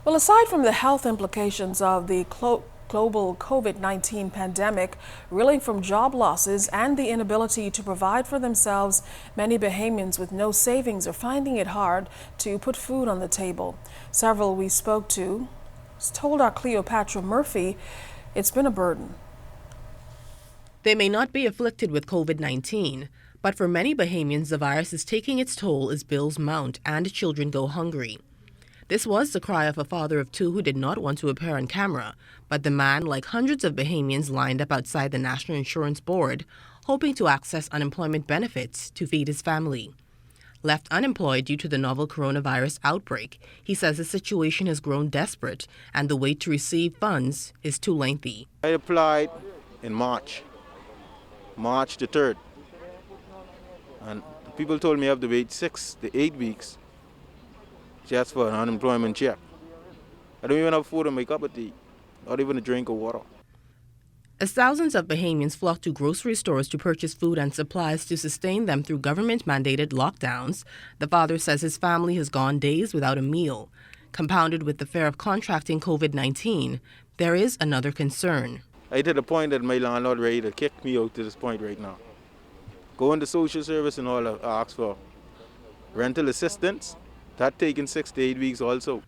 Well, aside from the health implications of the global COVID-19 pandemic, reeling from job losses and the inability to provide for themselves, many Bahamians with no savings are finding it hard to put food on the table. Several we spoke to told our Cleopatra Murphy it's been a burden. They may not be afflicted with COVID-19, but for many Bahamians, the virus is taking its toll as bills mount and children go hungry. This was the cry of a father of two who did not want to appear on camera, but the man, like hundreds of Bahamians, lined up outside the National Insurance Board, hoping to access unemployment benefits to feed his family. Left unemployed due to the novel coronavirus outbreak, he says the situation has grown desperate and the wait to receive funds is too lengthy. I applied in March the 3rd, and people told me I have to wait 6 to 8 weeks just for an unemployment check. I don't even have food in my cup of tea, not even a drink of water. As thousands of Bahamians flock to grocery stores to purchase food and supplies to sustain them through government-mandated lockdowns, the father says his family has gone days without a meal. Compounded with the fear of contracting COVID-19, there is another concern. I hit the point that my landlord ready to kick me out to this point right now. Going to social service and all, ask for rental assistance. That taking 6 to 8 weeks also.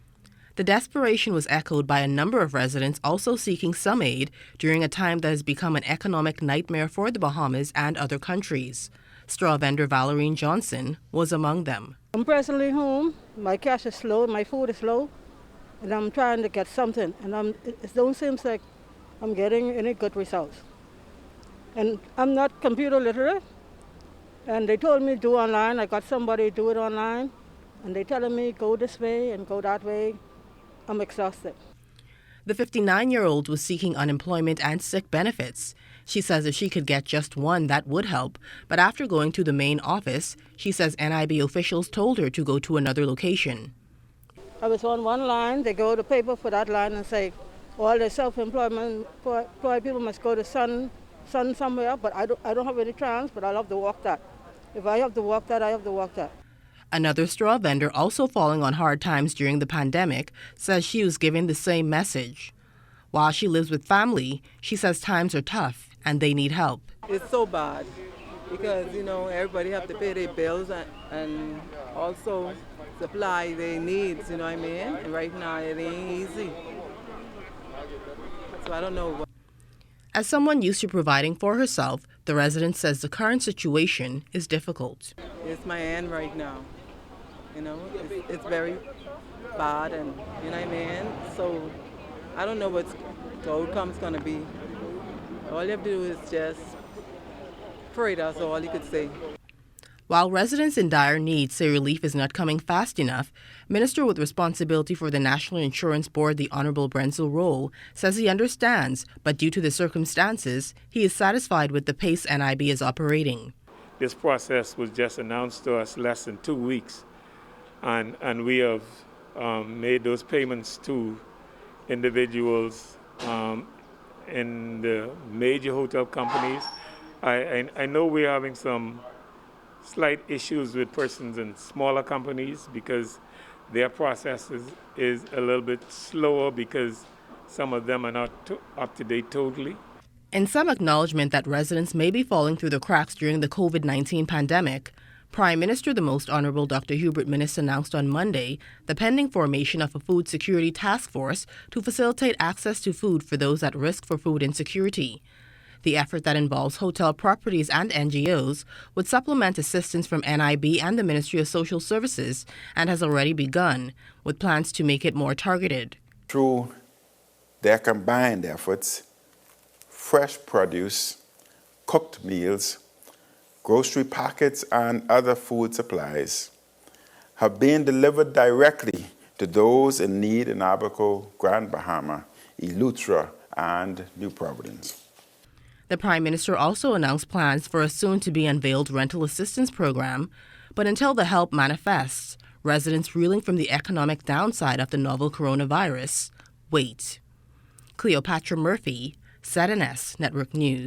The desperation was echoed by a number of residents also seeking some aid during a time that has become an economic nightmare for the Bahamas and other countries. Straw vendor Valerine Johnson was among them. I'm presently home. My cash is low, my food is low, and I'm trying to get something. And it don't seem like I'm getting any good results. And I'm not computer literate. And they told me do online. I got somebody do it online. And they telling me go this way and go that way. I'm exhausted. The 59-year-old was seeking unemployment and sick benefits. She says if she could get just one, that would help. But after going to the main office, she says NIB officials told her to go to another location. I was on one line. They go to paper for that line and say, all the self-employment people must go to Sun somewhere. But I don't have any chance, but I'll have to walk that. If I have to walk that, I have to walk that. Another straw vendor, also falling on hard times during the pandemic, says she was given the same message. While she lives with family, she says times are tough and they need help. It's so bad because, everybody have to pay their bills and also supply their needs, you know what I mean? And right now it ain't easy. So I don't know. As someone used to providing for herself, the resident says the current situation is difficult. It's my end right now. It's very bad, and you know what I mean? So I don't know what the outcome's going to be. All you have to do is just pray, that's all you could say. While residents in dire need say relief is not coming fast enough, Minister with responsibility for the National Insurance Board, the Honorable Brenzel Roll, says he understands, but due to the circumstances, he is satisfied with the pace NIB is operating. This process was just announced to us less than 2 weeks, and we have made those payments to individuals in the major hotel companies. I know we're having some slight issues with persons in smaller companies because their process is a little bit slower because some of them are not up to date totally. In some acknowledgement that residents may be falling through the cracks during the COVID-19 pandemic, Prime Minister the Most Honorable Dr. Hubert Minnis announced on Monday the pending formation of a food security task force to facilitate access to food for those at risk for food insecurity. The effort that involves hotel properties and NGOs would supplement assistance from NIB and the Ministry of Social Services and has already begun, with plans to make it more targeted. Through their combined efforts, fresh produce, cooked meals, grocery packets, and other food supplies have been delivered directly to those in need in Abaco, Grand Bahama, Eleuthera, and New Providence. The Prime Minister also announced plans for a soon-to-be-unveiled rental assistance program, but until the help manifests, residents reeling from the economic downside of the novel coronavirus wait. Cleopatra Murphy, ZNS Network News.